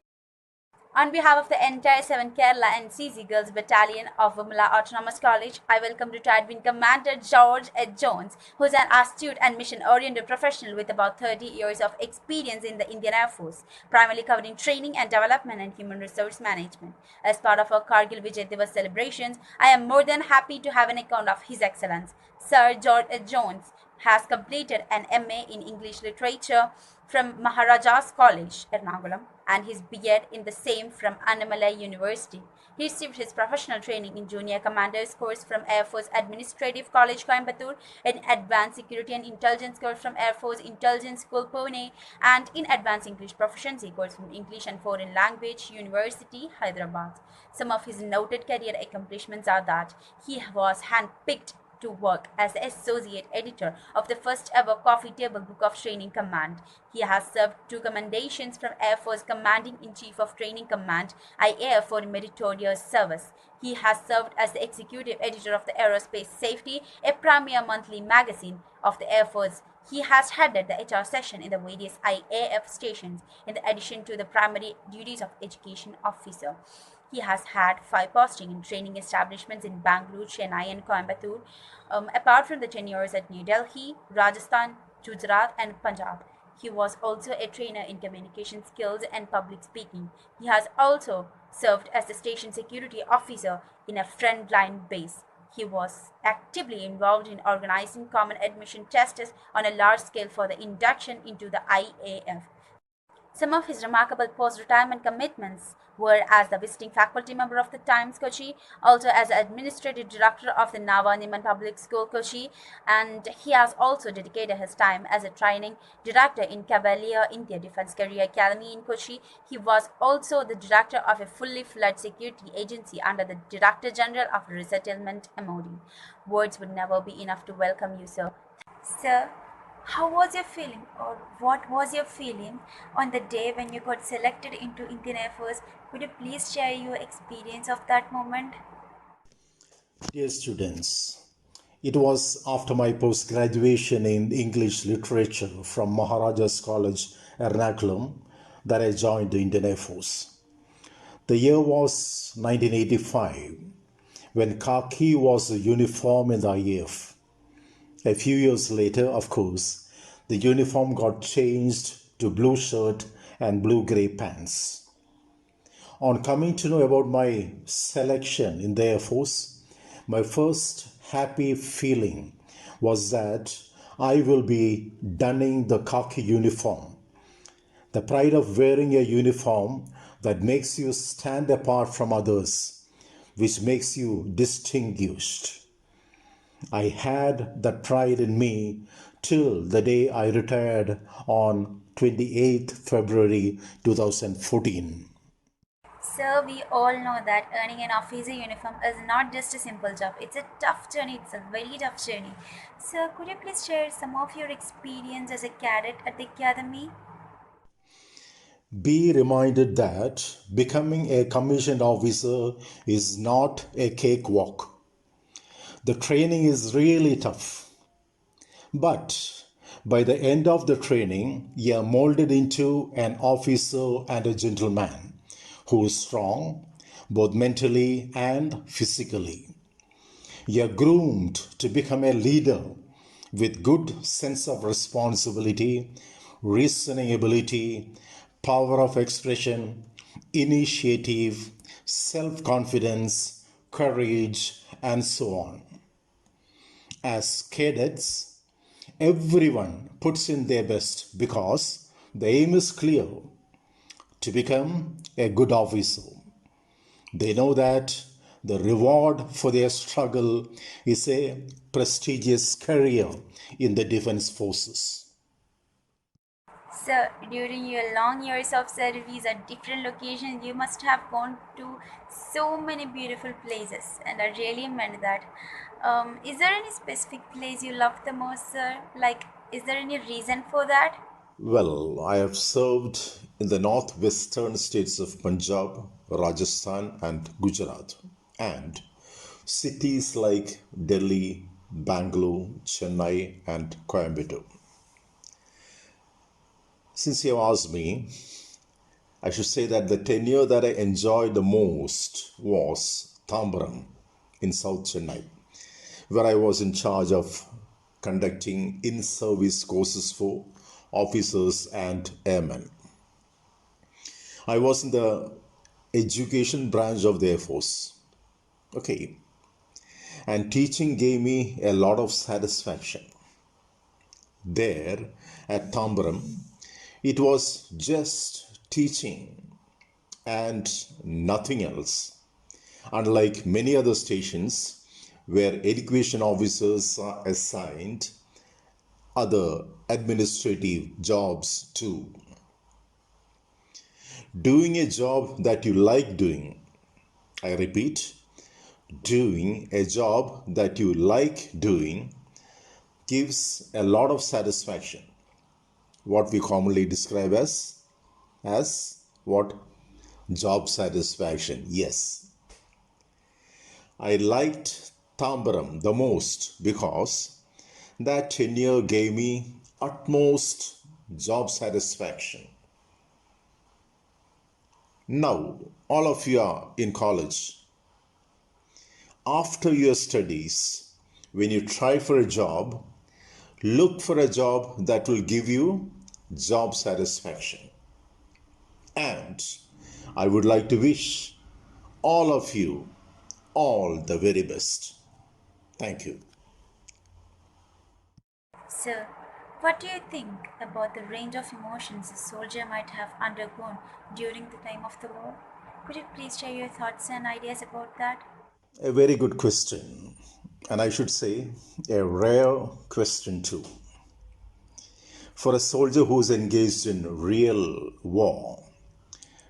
On behalf of the entire 7th Kerala NCC Girls Battalion of Vimala Autonomous College, I welcome retired Wing Commander George H. Jones, who is an astute and mission-oriented professional with about 30 years of experience in the Indian Air Force, primarily covering training and development and human resource management. As part of our Kargil Vijay Divas celebrations, I am more than happy to have an account of His Excellence, Sir George H. Jones has completed an MA in English Literature from Maharajas College, Ernakulam, and his B.Ed in the same from Annamalai University. He received his professional training in Junior Commander's course from Air Force Administrative College, Coimbatore, in Advanced Security and Intelligence course from Air Force Intelligence School, Pune, and in Advanced English Proficiency course from English and Foreign Language University, Hyderabad. Some of his noted career accomplishments are that he was handpicked to work as the associate editor of the first ever coffee table book of Training Command. He has served 2 commendations from Air Force Commanding-in-Chief of Training Command, IAF, for meritorious service. He has served as the executive editor of the Aerospace Safety, a premier monthly magazine of the Air Force. He has headed the HR session in the various IAF stations, in addition to the primary duties of education officer. He has had 5 posting in training establishments in Bangalore, Chennai, and Coimbatore. Apart from the tenures at New Delhi, Rajasthan, Gujarat, and Punjab, he was also a trainer in communication skills and public speaking. He has also served as the station security officer in a frontline base. He was actively involved in organizing common admission tests on a large scale for the induction into the IAF. Some of his remarkable post-retirement commitments were as the visiting faculty member of the Times Kochi, also as the administrative director of the Nava Niman Public School Kochi, and he has also dedicated his time as a training director in Cavalier India Defence Career Academy in Kochi. He was also the director of a fully fledged security agency under the Director General of Resettlement MOD. Words would never be enough to welcome you, sir. Sir, how was your feeling, or what was your feeling on the day when you got selected into Indian Air Force? Could you please share your experience of that moment? Dear students, it was after my post-graduation in English literature from Maharajas College, Ernakulam, that I joined the Indian Air Force. The year was 1985, when khaki was the uniform in the IAF. A few years later, of course, the uniform got changed to blue shirt and blue-grey pants. On coming to know about my selection in the Air Force, my first happy feeling was that I will be donning the khaki uniform. The pride of wearing a uniform that makes you stand apart from others, which makes you distinguished. I had that pride in me till the day I retired on 28th February 2014. Sir, we all know that earning an officer uniform is not just a simple job. It's a tough journey. It's a very tough journey. Sir, could you please share some of your experience as a cadet at the academy? Be reminded that becoming a commissioned officer is not a cakewalk. The training is really tough. But by the end of the training, you are molded into an officer and a gentleman who is strong, both mentally and physically. You are groomed to become a leader with good sense of responsibility, reasoning ability, power of expression, initiative, self-confidence, courage, and so on. As cadets, everyone puts in their best because the aim is clear: to become a good officer. They know that the reward for their struggle is a prestigious career in the defense forces. Sir, during your long years of service at different locations, you must have gone to so many beautiful places, and I really meant that. Is there any specific place you love the most, sir? Like, is there any reason for that? Well, I have served in the northwestern states of Punjab, Rajasthan, and Gujarat, and cities like Delhi, Bangalore, Chennai, and Coimbatore. Since you have asked me, I should say that the tenure that I enjoyed the most was Tambaram in South Chennai, where I was in charge of conducting in-service courses for officers and airmen. I was in the education branch of the Air Force. Okay. And teaching gave me a lot of satisfaction. There at Tambaram, it was just teaching and nothing else. Unlike many other stations where education officers are assigned other administrative jobs too. Doing a job that you like doing, I repeat, doing a job that you like doing gives a lot of satisfaction. What we commonly describe as what? Job satisfaction. Yes. I liked Tambaram the most because that tenure gave me utmost job satisfaction. Now, all of you are in college. After your studies, when you try for a job, look for a job that will give you job satisfaction. And I would like to wish all of you all the very best. Thank you. Sir, what do you think about the range of emotions a soldier might have undergone during the time of the war? Could you please share your thoughts and ideas about that? A very good question, and I should say a rare question too. For a soldier who is engaged in real war,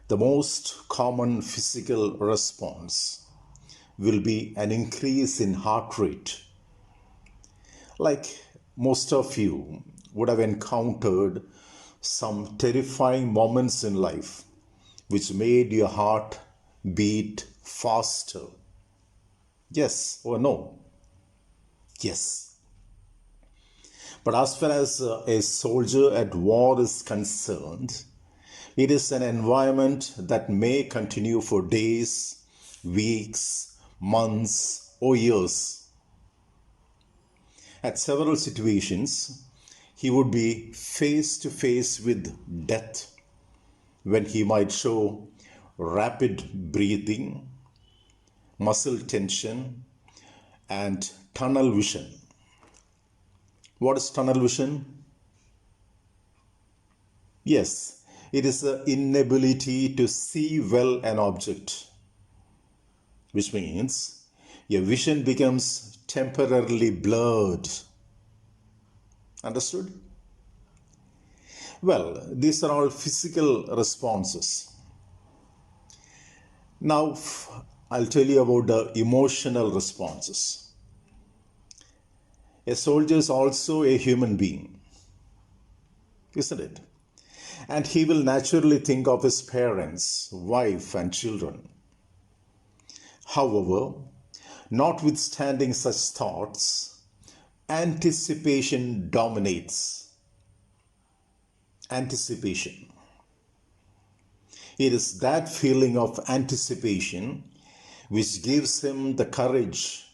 the most common physical response will be an increase in heart rate. Like most of you would have encountered some terrifying moments in life which made your heart beat faster. Yes or no? Yes. But as far as a soldier at war is concerned, it is an environment that may continue for days, weeks, months, or years. At several situations, he would be face to face with death when he might show rapid breathing, muscle tension, and tunnel vision. What is tunnel vision? Yes, it is the inability to see well an object, which means your vision becomes temporarily blurred. Understood? Well, these are all physical responses. Now, I'll tell you about the emotional responses. A soldier is also a human being, isn't it? And he will naturally think of his parents, wife, and children. However, notwithstanding such thoughts, anticipation dominates. Anticipation. It is that feeling of anticipation which gives him the courage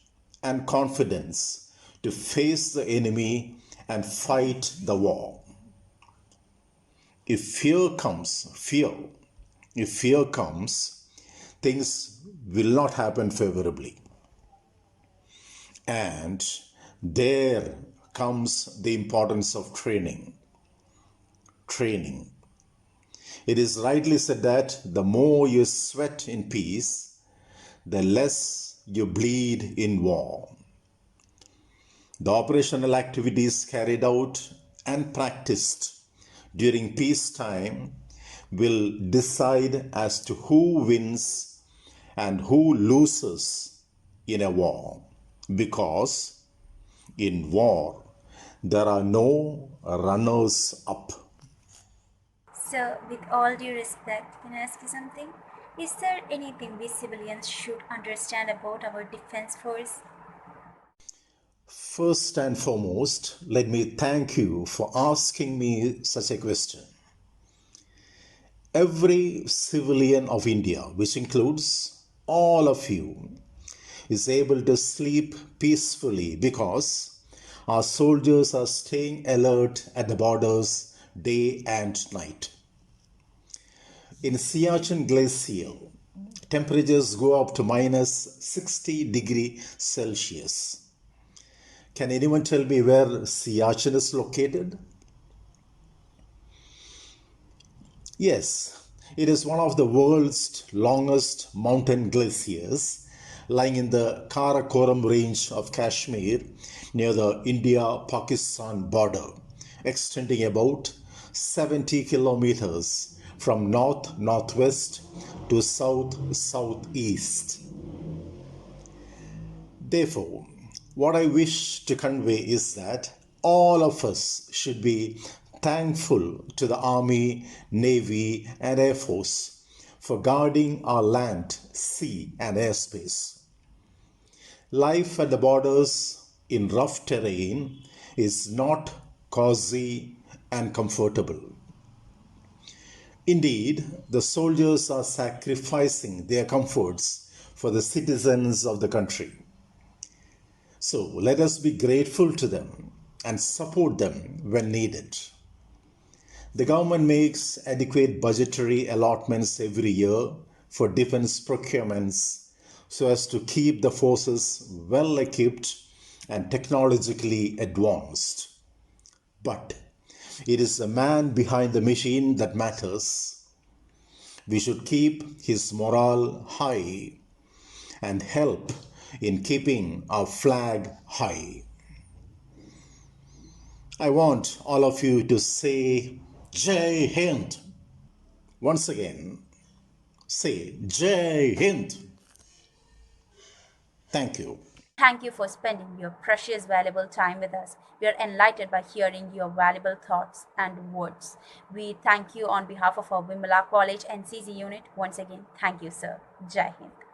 and confidence to face the enemy and fight the war. If fear comes, things will not happen favorably. And there comes the importance of training. Training. It is rightly said that the more you sweat in peace, the less you bleed in war. The operational activities carried out and practiced during peacetime will decide as to who wins and who loses in a war. Because in war, there are no runners up. Sir, with all due respect, can I ask you something? Is there anything we civilians should understand about our defense force? First and foremost, let me thank you for asking me such a question. Every civilian of India, which includes all of you, is able to sleep peacefully because our soldiers are staying alert at the borders day and night. In Siachen Glacier, temperatures go up to minus 60 degrees Celsius. Can anyone tell me where Siachen is located? Yes, it is one of the world's longest mountain glaciers, lying in the Karakoram range of Kashmir near the India-Pakistan border, extending about 70 kilometers from north-northwest to south-southeast. Therefore, what I wish to convey is that all of us should be thankful to the Army, Navy, and Air Force for guarding our land, sea, and airspace. Life at the borders in rough terrain is not cozy and comfortable. Indeed, the soldiers are sacrificing their comforts for the citizens of the country. So let us be grateful to them and support them when needed. The government makes adequate budgetary allotments every year for defense procurements so as to keep the forces well equipped and technologically advanced. But it is the man behind the machine that matters. We should keep his morale high and help in keeping our flag high. I want all of you to say Jai Hind. Once again, say Jai Hind. Thank you. Thank you for spending your precious, valuable time with us. We are enlightened by hearing your valuable thoughts and words. We thank you on behalf of our Vimala College NCC unit. Once again, thank you, sir. Jai Hind.